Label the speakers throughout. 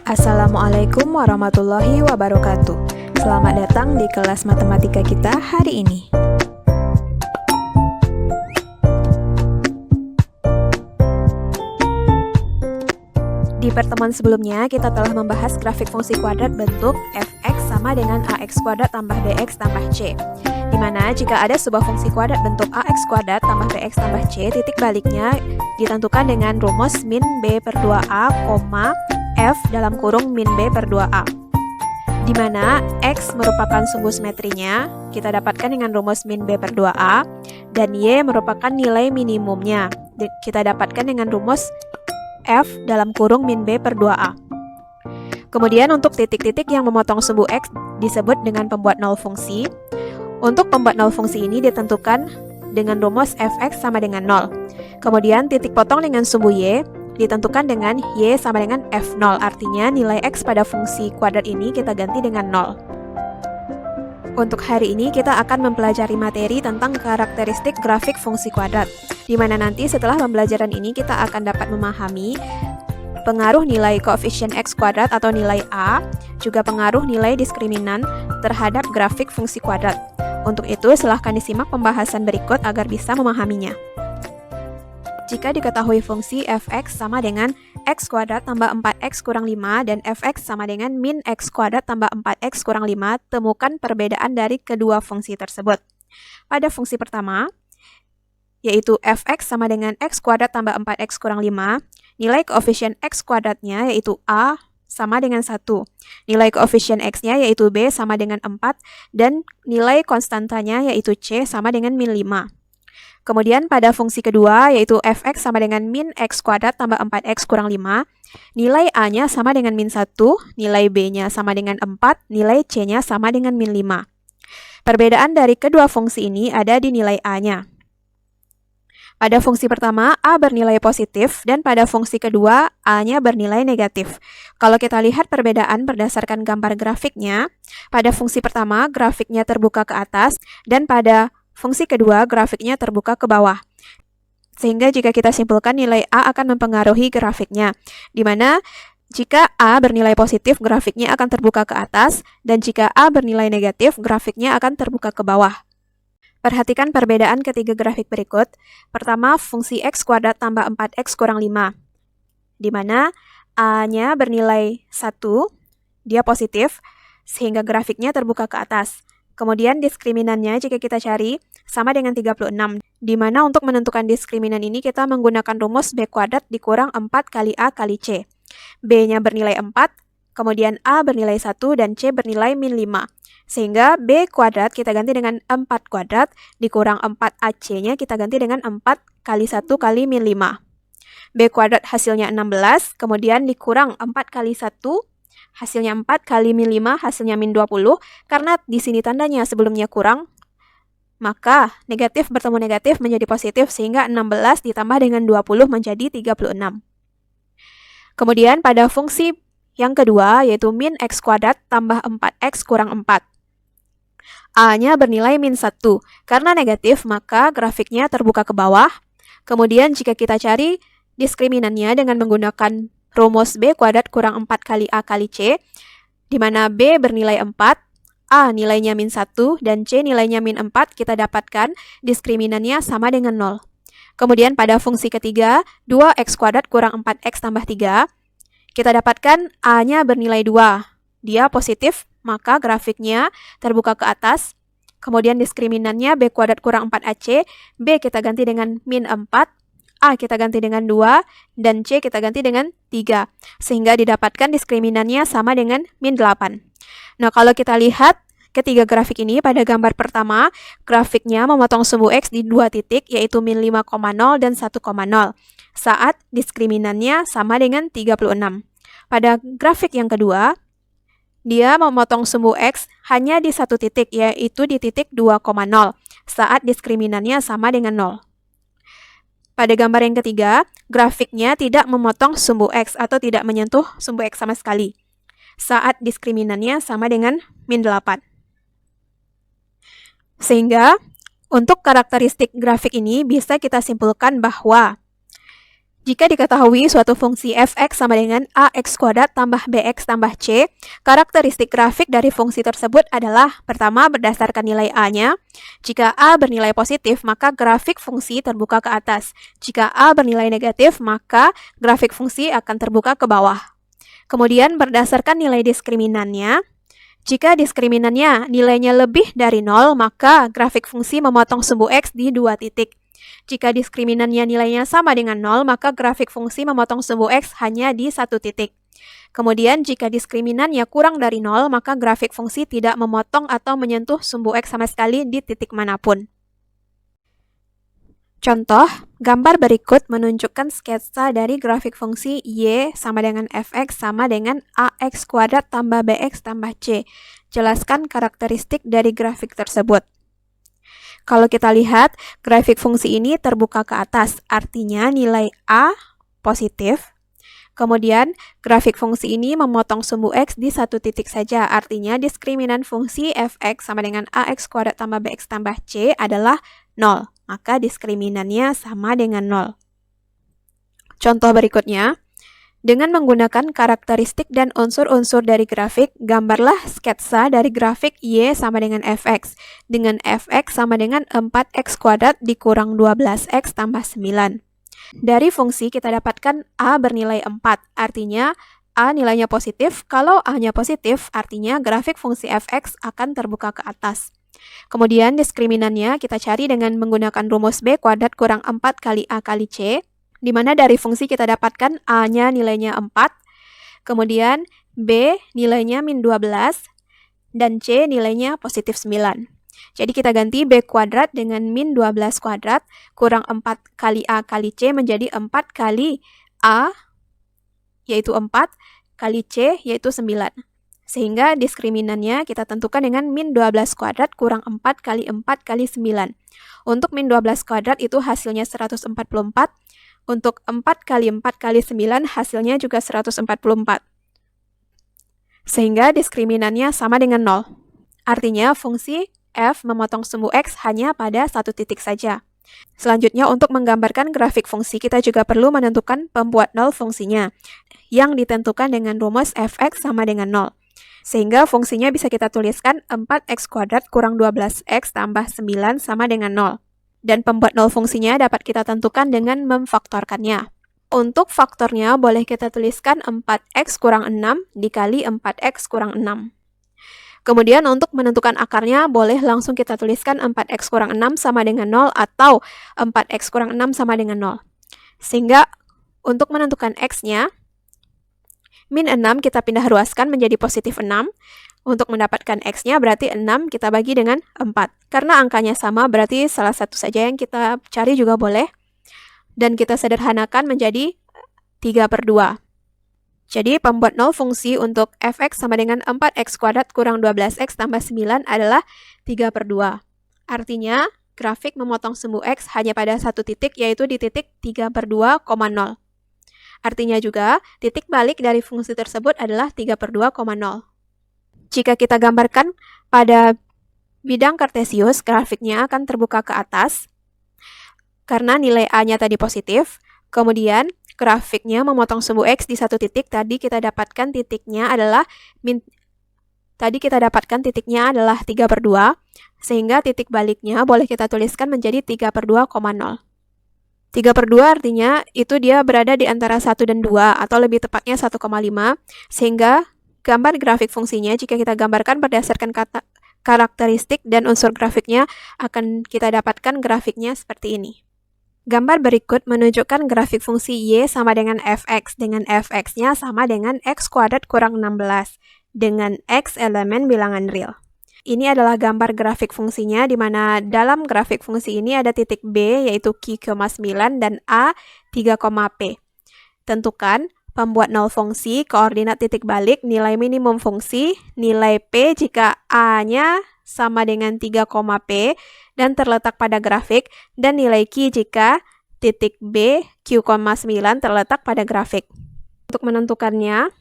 Speaker 1: Assalamualaikum warahmatullahi wabarakatuh. Selamat datang di kelas matematika kita hari ini. Di pertemuan sebelumnya, kita telah membahas grafik fungsi kuadrat bentuk fx sama dengan ax kuadrat tambah bx tambah c. Di mana jika ada sebuah fungsi kuadrat bentuk ax kuadrat tambah bx tambah c, titik baliknya ditentukan dengan rumus min b per 2a, f dalam kurung min b per 2a. Di mana x merupakan sumbu simetrinya, kita dapatkan dengan rumus min b per 2a, dan y merupakan nilai minimumnya, kita dapatkan dengan rumus f dalam kurung min b per 2a. Kemudian untuk titik-titik yang memotong sumbu x disebut dengan pembuat nol fungsi. Untuk pembuat nol fungsi ini ditentukan dengan rumus fx sama dengan 0. Kemudian titik potong dengan sumbu y ditentukan dengan y sama dengan f0. Artinya nilai x pada fungsi kuadrat ini kita ganti dengan 0. Untuk hari ini kita akan mempelajari materi tentang karakteristik grafik fungsi kuadrat, di mana nanti setelah pembelajaran ini kita akan dapat memahami pengaruh nilai koefisien x kuadrat atau nilai a, juga pengaruh nilai diskriminan terhadap grafik fungsi kuadrat. Untuk itu, silahkan disimak pembahasan berikut agar bisa memahaminya. Jika diketahui fungsi fx sama dengan x kuadrat tambah 4x kurang 5 dan fx sama dengan min x kuadrat tambah 4x kurang 5, temukan perbedaan dari kedua fungsi tersebut. Pada fungsi pertama, yaitu fx sama dengan x kuadrat tambah 4x kurang 5, nilai koefisien x kuadratnya yaitu a sama dengan 1. Nilai koefisien x-nya yaitu b sama dengan 4, dan nilai konstantanya yaitu c sama dengan min 5. Kemudian pada fungsi kedua yaitu fx sama dengan min x kuadrat tambah 4x kurang 5, nilai a-nya sama dengan min 1, nilai b-nya sama dengan 4, nilai c-nya sama dengan min 5. Perbedaan dari kedua fungsi ini ada di nilai a-nya. Pada fungsi pertama, a bernilai positif, dan pada fungsi kedua, a-nya bernilai negatif. Kalau kita lihat perbedaan berdasarkan gambar grafiknya, pada fungsi pertama, grafiknya terbuka ke atas, dan pada fungsi kedua, grafiknya terbuka ke bawah. Sehingga jika kita simpulkan, nilai a akan mempengaruhi grafiknya, di mana jika a bernilai positif, grafiknya akan terbuka ke atas, dan jika a bernilai negatif, grafiknya akan terbuka ke bawah. Perhatikan perbedaan ketiga grafik berikut. Pertama, fungsi x kuadrat tambah 4x kurang 5, di mana a-nya bernilai 1, dia positif, sehingga grafiknya terbuka ke atas. Kemudian diskriminannya jika kita cari sama dengan 36, di mana untuk menentukan diskriminan ini kita menggunakan rumus b kuadrat dikurang 4 kali a kali c. B-nya bernilai 4, kemudian a bernilai 1, dan c bernilai min 5. Sehingga b kuadrat kita ganti dengan 4 kuadrat, dikurang 4ac-nya kita ganti dengan 4 kali 1 kali min 5. B kuadrat hasilnya 16, kemudian dikurang 4 kali 1, hasilnya 4 kali min 5, hasilnya min 20. Karena di sini tandanya sebelumnya kurang, maka negatif bertemu negatif menjadi positif, sehingga 16 ditambah dengan 20 menjadi 36. Kemudian pada fungsi yang kedua, yaitu min x kuadrat tambah 4x kurang 4. A-nya bernilai min 1. Karena negatif, maka grafiknya terbuka ke bawah. Kemudian jika kita cari diskriminannya dengan menggunakan rumus b kuadrat kurang 4 kali a kali c, di mana b bernilai 4, a nilainya min 1, dan c nilainya min 4, kita dapatkan diskriminannya sama dengan 0. Kemudian pada fungsi ketiga, 2x kuadrat kurang 4x tambah 3, kita dapatkan a-nya bernilai 2. Dia positif, maka grafiknya terbuka ke atas. Kemudian diskriminannya b kuadrat kurang 4ac, b kita ganti dengan min 4, a kita ganti dengan 2, dan c kita ganti dengan 3. Sehingga didapatkan diskriminannya sama dengan min 8. Nah, kalau kita lihat ketiga grafik ini, pada gambar pertama, grafiknya memotong sumbu x di dua titik, yaitu min 5,0 dan 1,0. Saat diskriminannya sama dengan 36. Pada grafik yang kedua, dia memotong sumbu x hanya di satu titik, yaitu di titik 2,0, saat diskriminannya sama dengan 0. Pada gambar yang ketiga, grafiknya tidak memotong sumbu x atau tidak menyentuh sumbu x sama sekali, saat diskriminannya sama dengan min 8. Sehingga, untuk karakteristik grafik ini bisa kita simpulkan bahwa Jika diketahui suatu fungsi f(x) sama dengan ax kuadrat tambah bx tambah c, karakteristik grafik dari fungsi tersebut adalah pertama berdasarkan nilai a-nya. Jika a bernilai positif, maka grafik fungsi terbuka ke atas. Jika a bernilai negatif, maka grafik fungsi akan terbuka ke bawah. Kemudian berdasarkan nilai diskriminannya, jika diskriminannya nilainya lebih dari 0, maka grafik fungsi memotong sumbu x di 2 titik. Jika diskriminannya nilainya sama dengan 0, maka grafik fungsi memotong sumbu x hanya di 1 titik. Kemudian, jika diskriminannya kurang dari 0, maka grafik fungsi tidak memotong atau menyentuh sumbu x sama sekali di titik manapun. Contoh, gambar berikut menunjukkan sketsa dari grafik fungsi y sama dengan fx sama dengan ax kuadrat tambah bx tambah c. Jelaskan karakteristik dari grafik tersebut. Kalau kita lihat, grafik fungsi ini terbuka ke atas, artinya nilai a positif. Kemudian, grafik fungsi ini memotong sumbu x di 1 titik saja, artinya diskriminan fungsi fx sama dengan ax kuadrat tambah bx tambah c adalah 0. Maka diskriminannya sama dengan 0. Contoh berikutnya, dengan menggunakan karakteristik dan unsur-unsur dari grafik, gambarlah sketsa dari grafik y sama dengan fx, dengan fx sama dengan 4x kuadrat dikurang 12x tambah 9. Dari fungsi kita dapatkan a bernilai 4, artinya a nilainya positif. Kalau a-nya positif, artinya grafik fungsi fx akan terbuka ke atas. Kemudian diskriminannya kita cari dengan menggunakan rumus b kuadrat kurang 4 kali a kali c, di mana dari fungsi kita dapatkan a-nya nilainya 4, kemudian b nilainya min 12, dan c nilainya positif 9. Jadi kita ganti b kuadrat dengan min 12 kuadrat kurang 4 kali a kali c menjadi 4 kali a, yaitu 4, kali c, yaitu 9. Sehingga diskriminannya kita tentukan dengan min 12 kuadrat kurang 4 kali 4 kali 9. Untuk min 12 kuadrat itu hasilnya 144. Untuk 4 kali 4 kali 9 hasilnya juga 144. Sehingga diskriminannya sama dengan 0. Artinya fungsi f memotong sumbu x hanya pada 1 titik saja. Selanjutnya, untuk menggambarkan grafik fungsi, kita juga perlu menentukan pembuat 0 fungsinya, yang ditentukan dengan rumus fx sama dengan 0. Sehingga fungsinya bisa kita tuliskan 4x kuadrat kurang 12x tambah 9 sama dengan 0. Dan pembuat 0 fungsinya dapat kita tentukan dengan memfaktorkannya. Untuk faktornya boleh kita tuliskan 4x kurang 6 dikali 4x kurang 6. Kemudian untuk menentukan akarnya boleh langsung kita tuliskan 4x kurang 6 sama dengan 0 atau 4x kurang 6 sama dengan 0. Sehingga untuk menentukan x-nya, min 6 kita pindah ruaskan menjadi positif 6. Untuk mendapatkan x-nya berarti 6 kita bagi dengan 4. Karena angkanya sama berarti salah satu saja yang kita cari juga boleh. Dan kita sederhanakan menjadi 3/2. Jadi pembuat 0 fungsi untuk fx sama dengan 4x kuadrat kurang 12x tambah 9 adalah 3/2. Artinya grafik memotong sumbu x hanya pada 1 titik, yaitu di titik 3/2,0. Artinya juga titik balik dari fungsi tersebut adalah 3/2,0. Jika kita gambarkan pada bidang kartesius, grafiknya akan terbuka ke atas karena nilai a-nya tadi positif. Kemudian grafiknya memotong sumbu x di 1 titik. Tadi kita dapatkan titiknya adalah 3/2, sehingga titik baliknya boleh kita tuliskan menjadi 3/2,0. 3/2 artinya itu dia berada di antara 1 dan 2, atau lebih tepatnya 1,5, sehingga gambar grafik fungsinya jika kita gambarkan berdasarkan karakteristik dan unsur grafiknya akan kita dapatkan grafiknya seperti ini. Gambar berikut menunjukkan grafik fungsi y sama dengan fx, dengan fx-nya sama dengan x kuadrat kurang 16, dengan x elemen bilangan real. Ini adalah gambar grafik fungsinya, di mana dalam grafik fungsi ini ada titik B, yaitu Q,9, dan A, 3,P. Tentukan pembuat 0 fungsi, koordinat titik balik, nilai minimum fungsi, nilai P jika A-nya sama dengan 3,P dan terletak pada grafik, dan nilai Q jika titik B, Q,9 terletak pada grafik. Untuk menentukannya,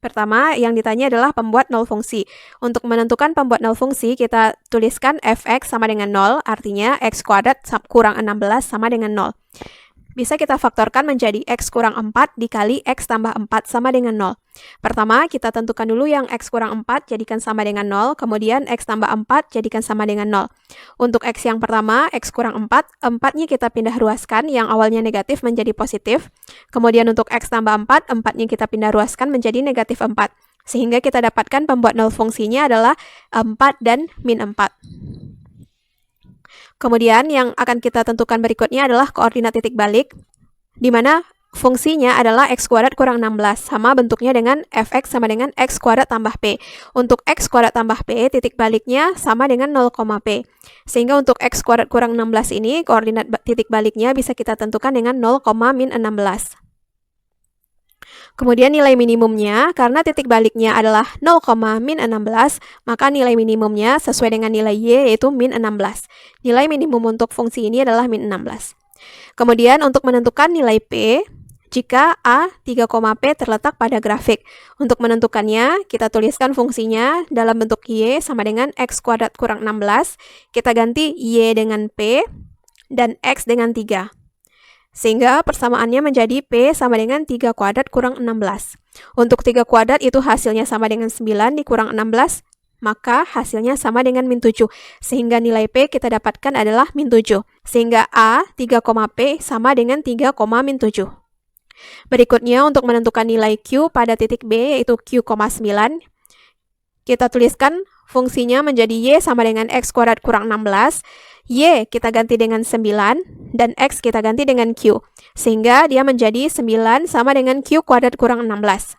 Speaker 1: pertama yang ditanya adalah pembuat 0 fungsi. Untuk menentukan pembuat 0 fungsi, kita tuliskan fx sama dengan 0, artinya x kuadrat kurang 16 sama dengan 0. bisa kita faktorkan menjadi X kurang 4 dikali X tambah 4 sama dengan 0. Pertama, kita tentukan dulu yang X kurang 4 jadikan sama dengan 0, kemudian X tambah 4 jadikan sama dengan 0. Untuk X yang pertama, X kurang 4, 4-nya kita pindah ruaskan, yang awalnya negatif menjadi positif. Kemudian untuk X tambah 4, 4-nya kita pindah ruaskan menjadi negatif 4. Sehingga kita dapatkan pembuat nol fungsinya adalah 4 dan min 4. Kemudian yang akan kita tentukan berikutnya adalah koordinat titik balik, di mana fungsinya adalah X kuadrat kurang 16, sama bentuknya dengan Fx sama dengan X kuadrat tambah P. Untuk X kuadrat tambah P, titik baliknya sama dengan 0, P. Sehingga untuk X kuadrat kurang 16 ini, koordinat titik baliknya bisa kita tentukan dengan 0, min 16. Kemudian nilai minimumnya, karena titik baliknya adalah 0, min 16, maka nilai minimumnya sesuai dengan nilai Y yaitu min 16. Nilai minimum untuk fungsi ini adalah min 16. Kemudian untuk menentukan nilai P, jika A 3,P terletak pada grafik. Untuk menentukannya, kita tuliskan fungsinya dalam bentuk Y sama dengan X kuadrat kurang 16. Kita ganti Y dengan P dan X dengan 3. Sehingga persamaannya menjadi P sama dengan 3 kuadrat kurang 16. Untuk 3 kuadrat itu hasilnya sama dengan 9 dikurang 16, maka hasilnya sama dengan min 7. Sehingga nilai P kita dapatkan adalah min 7. Sehingga A 3,P sama dengan 3, min 7. Berikutnya untuk menentukan nilai Q pada titik B yaitu Q, 9. Kita tuliskan fungsinya menjadi Y sama dengan X kuadrat kurang 16. Y kita ganti dengan 9, dan X kita ganti dengan Q. Sehingga dia menjadi 9 sama dengan Q kuadrat kurang 16.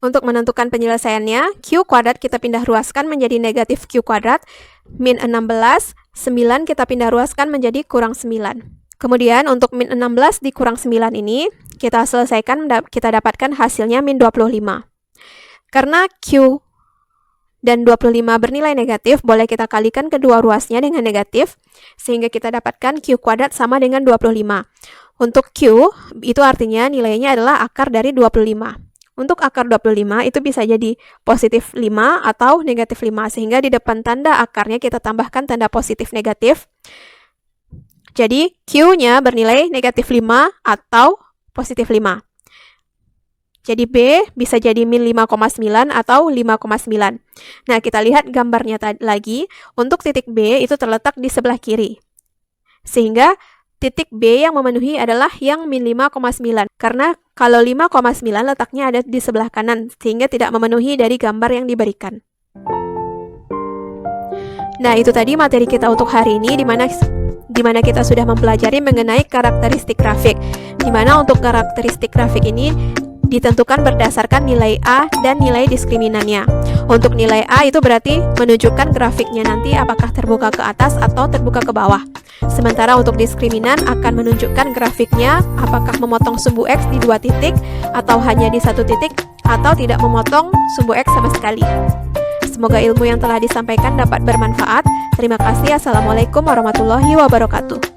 Speaker 1: Untuk menentukan penyelesaiannya, Q kuadrat kita pindah ruaskan menjadi negatif Q kuadrat, min 16, 9 kita pindah ruaskan menjadi kurang 9. Kemudian untuk min 16 dikurang 9 ini, kita selesaikan, kita dapatkan hasilnya min 25. Karena Q dan 25 bernilai negatif, boleh kita kalikan kedua ruasnya dengan negatif, sehingga kita dapatkan Q kuadrat sama dengan 25. Untuk Q, itu artinya nilainya adalah akar dari 25. Untuk akar 25 itu bisa jadi positif 5 atau negatif 5, sehingga di depan tanda akarnya kita tambahkan tanda positif negatif. Jadi Q-nya bernilai negatif 5 atau positif 5. Jadi B bisa jadi min 5,9 atau 5,9. Nah, kita lihat gambarnya lagi. Untuk titik B itu terletak di sebelah kiri. Sehingga titik B yang memenuhi adalah yang min 5,9. Karena kalau 5,9 letaknya ada di sebelah kanan, sehingga tidak memenuhi dari gambar yang diberikan. Nah, itu tadi materi kita untuk hari ini, di mana kita sudah mempelajari mengenai karakteristik grafik. Di mana untuk karakteristik grafik ini ditentukan berdasarkan nilai A dan nilai diskriminannya. Untuk nilai A itu berarti menunjukkan grafiknya nanti apakah terbuka ke atas atau terbuka ke bawah. Sementara untuk diskriminan akan menunjukkan grafiknya apakah memotong sumbu X di 2 titik atau hanya di 1 titik atau tidak memotong sumbu X sama sekali. Semoga ilmu yang telah disampaikan dapat bermanfaat. Terima kasih. Assalamualaikum warahmatullahi wabarakatuh.